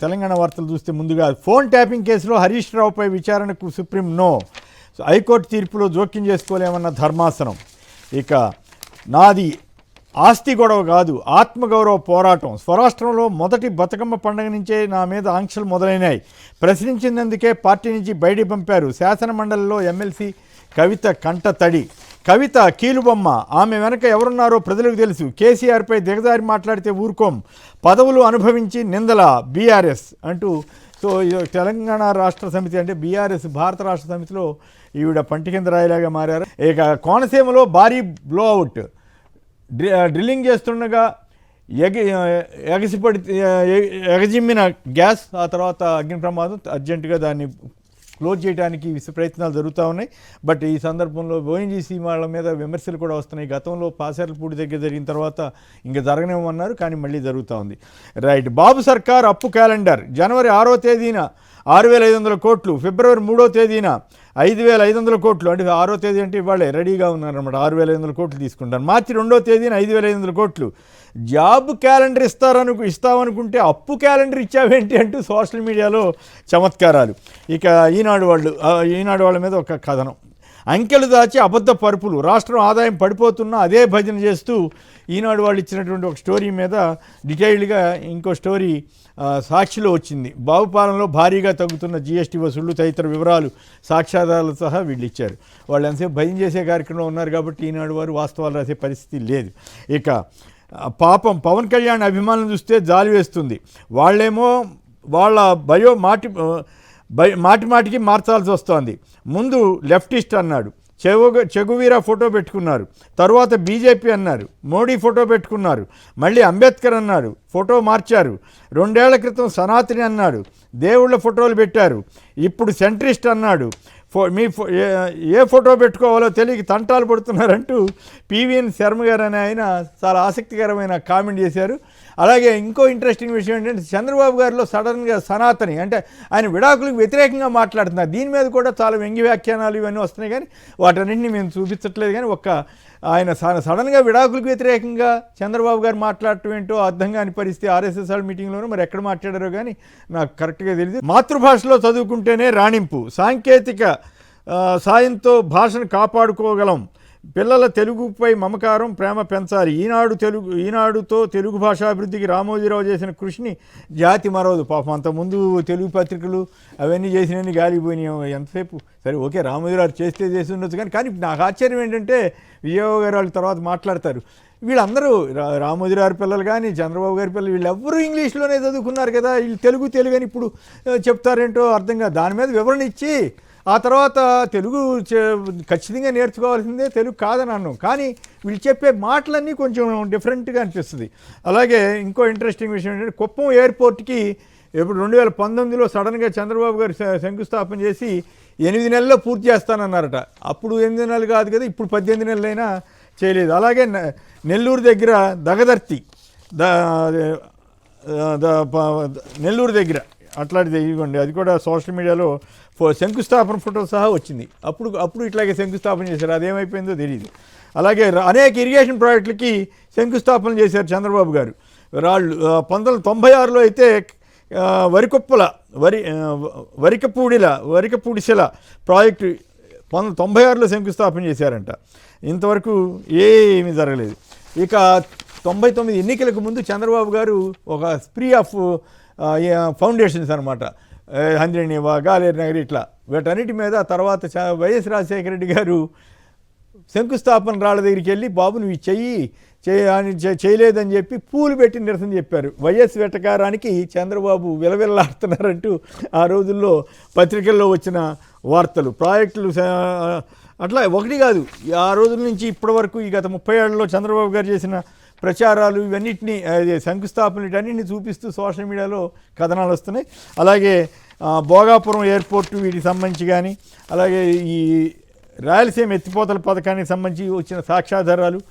తెలంగాణ వార్తలు చూస్తే ముందుగా ఫోన్ ట్యాపింగ్ కేసులో హరీష్ రావుపై విచారణకు సుప్రీం నో. హైకోర్టు తీర్పులో జోక్యం చేసుకోలేమన్న ధర్మాసనం. ఇక నాది ఆస్తి గొడవ కాదు, ఆత్మగౌరవ పోరాటం. స్వరాష్ట్రంలో మొదటి బతుకమ్మ పండుగ నుంచే నా మీద ఆంక్షలు మొదలైనాయి. ప్రశ్నించినందుకే పార్టీ నుంచి బయటికి పంపారు. శాసనమండలిలో ఎమ్మెల్సీ కవిత కంట తడి. కవిత కీలుబొమ్మ, ఆమె వెనక ఎవరున్నారో ప్రజలకు తెలుసు. కేసీఆర్పై దిగజారి మాట్లాడితే ఊరుకోం, పదవులు అనుభవించి నిందల బీఆర్ఎస్ అంటూ. సో తెలంగాణ రాష్ట్ర సమితి అంటే బీఆర్ఎస్ భారత రాష్ట్ర సమితిలో ఈవిడ పంటి కింద రాయిలాగా మారారు. ఇక కోనసీమలో భారీ బ్లోఅవుట్. డ్రిల్లింగ్ చేస్తుండగా ఎగజిమ్మిన గ్యాస్, ఆ తర్వాత అగ్ని ప్రమాదం. అర్జెంటుగా దాన్ని క్లోజ్ చేయడానికి ప్రయత్నాలు జరుగుతూ ఉన్నాయి. బట్ ఈ సందర్భంలో ఓఎన్జీసీ వాళ్ళ మీద విమర్శలు కూడా వస్తున్నాయి. గతంలో పాసర్లపూడి దగ్గర జరిగిన తర్వాత ఇంకా జరగనేమన్నారు, కానీ మళ్ళీ జరుగుతూ ఉంది. రైట్. బాబు సర్కార్ అప్పు క్యాలెండర్. జనవరి 6వ తేదీన 6,500 కోట్లు, ఫిబ్రవరి 3వ తేదీన 5,500 కోట్లు. అంటే 6వ తేదీ అంటే ఇవాళే రెడీగా ఉన్నారన్నమాట. 6,500 కోట్లు తీసుకుంటారు. మార్చి 2వ తేదీన 5,500 కోట్లు. జాబ్ క్యాలెండర్ ఇస్తామనుకుంటే అప్పు క్యాలెండర్ ఇచ్చావేంటి అంటూ సోషల్ మీడియాలో చమత్కారాలు. ఇక ఈనాడు వాళ్ళ మీద ఒక కథనం. అంకెలు దాచి అబద్ధ పరుపులు. రాష్ట్రం ఆదాయం పడిపోతున్నా అదే భజన చేస్తూ ఈనాడు వాళ్ళు ఇచ్చినటువంటి ఒక స్టోరీ మీద డీటెయిల్డ్గా ఇంకో స్టోరీ సాక్షిలో వచ్చింది. బాబుపాలెంలో భారీగా తగ్గుతున్న జీఎస్టీ వసూళ్లు తదితర వివరాలు సాక్ష్యాధారాలు సహా వీళ్ళు ఇచ్చారు. వాళ్ళు ఎంతసేపు భయం చేసే కార్యక్రమంలో ఉన్నారు కాబట్టి ఈనాడు వారు వాస్తవాలు రాసే పరిస్థితి లేదు. ఇక పాపం పవన్ కళ్యాణ్ అభిమానులు చూస్తే జాలి వేస్తుంది. వాళ్ళేమో వాళ్ళ మాటికి మార్చాల్సి వస్తోంది. ముందు లెఫ్టిస్ట్ అన్నాడు, చెగువీరా ఫోటో పెట్టుకున్నారు. తర్వాత బీజేపీ అన్నారు, మోడీ ఫోటో పెట్టుకున్నారు. మళ్ళీ అంబేద్కర్ అన్నారు, ఫోటో మార్చారు. 2 ఏళ్ల క్రితం సనాతని అన్నాడు, దేవుళ్ళ ఫోటోలు పెట్టారు. ఇప్పుడు సెంట్రిస్ట్ అన్నాడు. ఏ ఫోటో పెట్టుకోవాలో తెలియక తంటాలు పడుతున్నారంటూ పివిఎన్ శర్మ గారు అనే ఆయన చాలా ఆసక్తికరమైన కామెంట్ చేశారు. అలాగే ఇంకో ఇంట్రెస్టింగ్ విషయం ఏంటంటే చంద్రబాబు గారిలో సడన్గా సనాతని అంటే ఆయన విడాకులకు వ్యతిరేకంగా మాట్లాడుతున్నారు. దీని మీద కూడా చాలా వ్యంగ్య వ్యాఖ్యానాలు ఇవన్నీ వస్తున్నాయి, కానీ వాటన్నింటినీ మేము చూపించట్లేదు. కానీ ఆయన సడన్గా విడాకులకు వ్యతిరేకంగా చంద్రబాబు గారు మాట్లాడటం ఏంటో అర్థం కాని పరిస్థితి. ఆర్ఎస్ఎస్ మీటింగ్లోనూ మరి ఎక్కడ మాట్లాడారో కానీ నాకు కరెక్ట్గా తెలియదు. మాతృభాషలో చదువుకుంటేనే రాణింపు. సాంకేతిక సాయంతో భాషను కాపాడుకోగలం. పిల్లల తెలుగుపై మమకారం, ప్రేమ పెంచాలి. ఈనాడుతో తెలుగు భాషాభివృద్ధికి రామోజీరావు చేసిన కృషిని జాతి మరవదు. పాపం అంతకుముందు తెలుగు పత్రికలు అవన్నీ చేసినన్ని గాలిపోయినాయి. ఎంతసేపు సరే ఓకే, రామోజీరావు చేసి ఉండొచ్చు, కానీ నాకు ఆశ్చర్యం ఏంటంటే విజయబాబు గారు వాళ్ళ తర్వాత మాట్లాడతారు. వీళ్ళందరూ రామోజీరావు పిల్లలు కానీ చంద్రబాబు గారి పిల్లలు వీళ్ళెవ్వరూ ఇంగ్లీష్లోనే చదువుకున్నారు కదా, వీళ్ళు తెలుగు అని ఇప్పుడు చెప్తారేంటో అర్థం కాదు. దాని మీద వివరణ ఇచ్చి ఆ తర్వాత తెలుగు ఖచ్చితంగా నేర్చుకోవాల్సిందే, తెలుగు కాదని అన్నాం. కానీ వీళ్ళు చెప్పే మాటలన్నీ కొంచెం డిఫరెంట్గా అనిపిస్తుంది. అలాగే ఇంకో ఇంట్రెస్టింగ్ విషయం ఏంటంటే కుప్పం ఎయిర్పోర్ట్కి ఇప్పుడు 2019లో సడన్గా చంద్రబాబు గారు శంకుస్థాపన చేసి 8 నెలల్లో పూర్తి చేస్తానన్నారట. అప్పుడు 8 నెలలు కాదు కదా, ఇప్పుడు 18 నెలలైనా చేయలేదు. అలాగే నెల్లూరు దగ్గర దగదర్తి నెల్లూరు దగ్గర అట్లాంటిది ఇదిగోండి, అది కూడా సోషల్ మీడియాలో శంకుస్థాపన ఫోటో సహా వచ్చింది. అప్పుడు ఇట్లాగే శంకుస్థాపన చేశారు, అదేమైపోయిందో తెలియదు. అలాగే అనేక ఇరిగేషన్ ప్రాజెక్టులకి శంకుస్థాపన చేశారు చంద్రబాబు గారు. రాళ్ళు 1996లో అయితే వరికపూడిశల ప్రాజెక్టు 1996లో శంకుస్థాపన చేశారంట. ఇంతవరకు ఏమీ జరగలేదు. ఇక 99 ఎన్నికలకు ముందు చంద్రబాబు గారు ఒక స్ప్రీ ఆఫ్ ఫౌండేషన్స్ అనమాట, హంద్రేనివా, గాలేరు నగర్, ఇట్లా వీటన్నిటి మీద తర్వాత వైఎస్ రాజశేఖర రెడ్డి గారు శంకుస్థాపన రాళ్ళ దగ్గరికి వెళ్ళి బాబు నువ్వు చేయలేదని చెప్పి పూలు పెట్టి నిరసన చెప్పారు. వైఎస్ వెటకారానికి చంద్రబాబు విలవిల్లాడుతున్నారంటూ ఆ రోజుల్లో పత్రికల్లో వచ్చిన వార్తలు. ప్రాజెక్టులు అట్లా ఒకటి కాదు, ఆ రోజుల నుంచి ఇప్పటి వరకు ఈ గత 30 ఏళ్లలో చంద్రబాబు గారు చేసిన ప్రచారాలు ఇవన్నిటినీ శంకుస్థాపన వీటన్నిటిని చూపిస్తూ సోషల్ మీడియాలో కథనాలు వస్తున్నాయి. అలాగే భోగాపురం ఎయిర్పోర్టు వీటికి సంబంధించి కానీ, అలాగే ఈ రాయలసీమ ఎత్తిపోతల పథకానికి సంబంధించి వచ్చిన సాక్ష్యాధారాలు